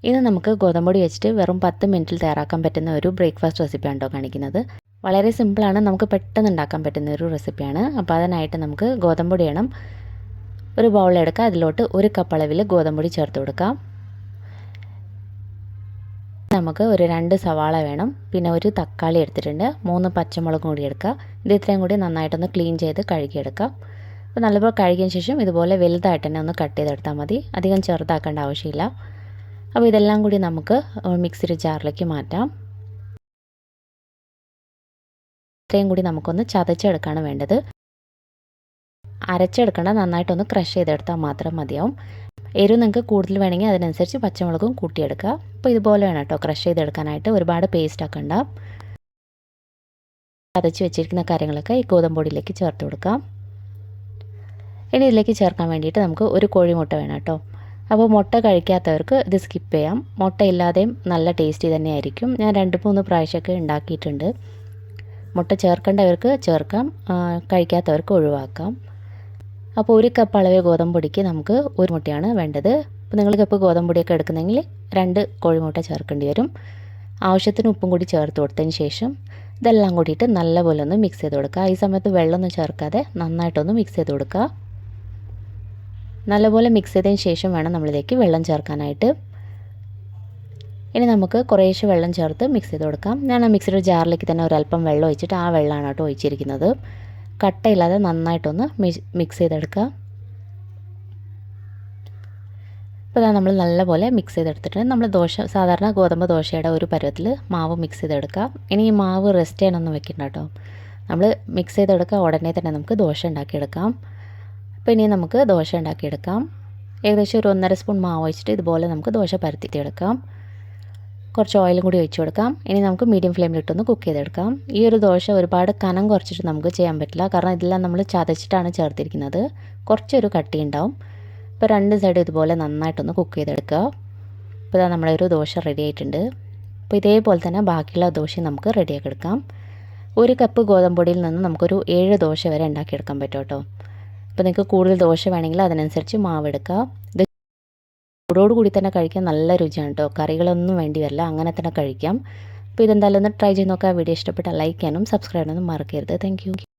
ഇന്ന് നമുക്ക് ഗോതമ്പൊടി വെച്ചിട്ട് വെറും 10 മിനിറ്റിൽ തയ്യാറാക്കാൻ പറ്റുന്ന ഒരു ബ്രേക്ക്ഫാസ്റ്റ് റെസിപ്പിയാണ് കേട്ടോ കാണിക്കുന്നത്. വളരെ സിമ്പിളാണ്, നമുക്ക് പെട്ടെന്ന് ഉണ്ടാക്കാൻ പറ്റുന്ന ഒരു റെസിപ്പിയാണ്. അപ്പോൾ അതിനായിട്ട് നമുക്ക് ഗോതമ്പൊടി വേണം. ഒരു ബൗളെടുക്കുക, അതിലോട്ട് 1 കപ്പ് അളവിൽ ഗോതമ്പൊടി ചേർത്ത് കൊടുക്കാം. നമുക്ക് ഒരു 2 സവാള വേണം, പിന്നെ ഒരു തക്കാളി എടുത്തിട്ടുണ്ട്, 3 പച്ചമുളകും കൂടി എടുക്കുക. ഇത് ഇത്രയും കൂടി നന്നായിട്ടൊന്ന് ക്ലീൻ ചെയ്ത് കഴുകിയെടുക്കാം. അപ്പോൾ നല്ലപോലെ കഴുകിയതിന് ശേഷം ഇതുപോലെ വലുതായിട്ട് തന്നെ ഒന്ന് കട്ട് ചെയ്തെടുത്താൽ മതി, അധികം ചെറുതാക്കേണ്ട ആവശ്യമില്ല. അപ്പോൾ ഇതെല്ലാം കൂടി നമുക്ക് മിക്സിയുടെ ജാറിലേക്ക് മാറ്റാം. ഇത്രയും കൂടി നമുക്കൊന്ന് ചതച്ചെടുക്കാണ് വേണ്ടത്. അരച്ചെടുക്കേണ്ട, നന്നായിട്ടൊന്ന് ക്രഷ് ചെയ്തെടുത്താൽ മാത്രം മതിയാവും. എരിവ് നിങ്ങൾക്ക് കൂടുതൽ വേണമെങ്കിൽ അതിനനുസരിച്ച് പച്ചമുളകും കൂട്ടിയെടുക്കുക. അപ്പോൾ ഇതുപോലെ വേണം കേട്ടോ ക്രഷ് ചെയ്തെടുക്കാനായിട്ട്, ഒരുപാട് പേസ്റ്റ് ആക്കണ്ട. ചതച്ച് വെച്ചിരിക്കുന്ന കാര്യങ്ങളൊക്കെ ഈ ഗോതമ്പൊടിയിലേക്ക് ചേർത്ത് കൊടുക്കാം. ഇനി ഇതിലേക്ക് ചേർക്കാൻ വേണ്ടിയിട്ട് നമുക്ക് ഒരു കോഴിമുട്ട വേണം കേട്ടോ. അപ്പോൾ മുട്ട കഴിക്കാത്തവർക്ക് ഇത് സ്കിപ്പ് ചെയ്യാം. മുട്ട ഇല്ലാതെയും നല്ല ടേസ്റ്റി തന്നെയായിരിക്കും. ഞാൻ 2-3 പ്രാവശ്യമൊക്കെ ഉണ്ടാക്കിയിട്ടുണ്ട്. മുട്ട ചേർക്കേണ്ടവർക്ക് ചേർക്കാം, കഴിക്കാത്തവർക്ക് ഒഴിവാക്കാം. അപ്പോൾ 1 കപ്പ് അളവ് ഗോതമ്പൊടിക്ക് നമുക്ക് 1 മുട്ടയാണ് വേണ്ടത്. അപ്പോൾ നിങ്ങൾ കപ്പ് ഗോതമ്പൊടിയൊക്കെ എടുക്കുന്നെങ്കിൽ 2 കോഴിമുട്ട ചേർക്കേണ്ടി വരും. ആവശ്യത്തിന് ഉപ്പും കൂടി ചേർത്ത് കൊടുത്തതിന് ശേഷം ഇതെല്ലാം കൂടിയിട്ട് നല്ലപോലെ ഒന്ന് മിക്സ് ചെയ്ത് കൊടുക്കുക. ഈ സമയത്ത് വെള്ളമൊന്നും ചേർക്കാതെ നന്നായിട്ടൊന്ന് മിക്സ് ചെയ്ത് കൊടുക്കുക. നല്ലപോലെ മിക്സ് ചെയ്തതിന് ശേഷം വേണം നമ്മളിലേക്ക് വെള്ളം ചേർക്കാനായിട്ട്. ഇനി നമുക്ക് കുറേശ്ശെ വെള്ളം ചേർത്ത് മിക്സ് ചെയ്ത് കൊടുക്കാം. ഞാൻ ആ മിക്സിയുടെ ജാറിലേക്ക് തന്നെ ഒരല്പം വെള്ളം ഒഴിച്ചിട്ട് ആ വെള്ളമാണ് കേട്ടോ ഒഴിച്ചിരിക്കുന്നത്. കട്ടയില്ലാതെ നന്നായിട്ടൊന്ന് മിക്സ് ചെയ്തെടുക്കുക. അപ്പോൾ ഇതാ നമ്മൾ നല്ലപോലെ മിക്സ് ചെയ്തെടുത്തിട്ടുണ്ട്. നമ്മൾ സാധാരണ ഗോതമ്പ് ദോശയുടെ ഒരു പരുവത്തിൽ മാവ് മിക്സ് ചെയ്തെടുക്കുക. ഇനി ഈ മാവ് റെസ്റ്റ് ചെയ്യാനൊന്നും വെക്കണ്ട കേട്ടോ. നമ്മൾ മിക്സ് ചെയ്തെടുക്കുക, ഉടനെ തന്നെ നമുക്ക് ദോശ ഉണ്ടാക്കിയെടുക്കാം. അപ്പോൾ ഇനി നമുക്ക് ദോശ ഉണ്ടാക്കിയെടുക്കാം. ഏകദേശം ഒരു 1.5 സ്പൂൺ മാവ് ഒഴിച്ചിട്ട് ഇതുപോലെ നമുക്ക് ദോശ പരത്തിയെടുക്കാം. കുറച്ച് ഓയിലും കൂടി ഒഴിച്ചു കൊടുക്കാം. ഇനി നമുക്ക് മീഡിയം ഫ്ലെയിമിലിട്ടൊന്ന് കുക്ക് ചെയ്തെടുക്കാം. ഈ ഒരു ദോശ ഒരുപാട് കനം കുറച്ചിട്ട് നമുക്ക് ചെയ്യാൻ പറ്റില്ല, കാരണം ഇതെല്ലാം നമ്മൾ ചതച്ചിട്ടാണ് ചേർത്തിരിക്കുന്നത്. കുറച്ചൊരു കട്ടി ഉണ്ടാവും. ഇപ്പോൾ 2 സൈഡ് ഇതുപോലെ നന്നായിട്ടൊന്ന് കുക്ക് ചെയ്തെടുക്കുക. ഇപ്പോൾ ഇതാ നമ്മുടെ ഒരു ദോശ റെഡി ആയിട്ടുണ്ട്. അപ്പോൾ ഇതേപോലെ തന്നെ ബാക്കിയുള്ള ദോശയും നമുക്ക് റെഡിയാക്കി എടുക്കാം. 1 കപ്പ് ഗോതമ്പൊടിയിൽ നിന്ന് നമുക്കൊരു 7 ദോശ വരെ ഉണ്ടാക്കിയെടുക്കാൻ പറ്റും കേട്ടോ. അപ്പോൾ നിങ്ങൾക്ക് കൂടുതൽ ദോശ വേണമെങ്കിൽ അതിനനുസരിച്ച് മാവ് എടുക്കുക. ഇത് ചൂടോടുകൂടി തന്നെ കഴിക്കാൻ നല്ല രുചിയാണ് കേട്ടോ. കറികളൊന്നും വേണ്ടി വരില്ല, അങ്ങനെ തന്നെ കഴിക്കാം. അപ്പോൾ ഇതെന്തായാലും ഒന്ന് ട്രൈ ചെയ്ത് നോക്കുക. വീഡിയോ ഇഷ്ടപ്പെട്ടാൽ ലൈക്ക് ചെയ്യാനും സബ്സ്ക്രൈബ് ചെയ്യാനും മറക്കരുത്. Thank you.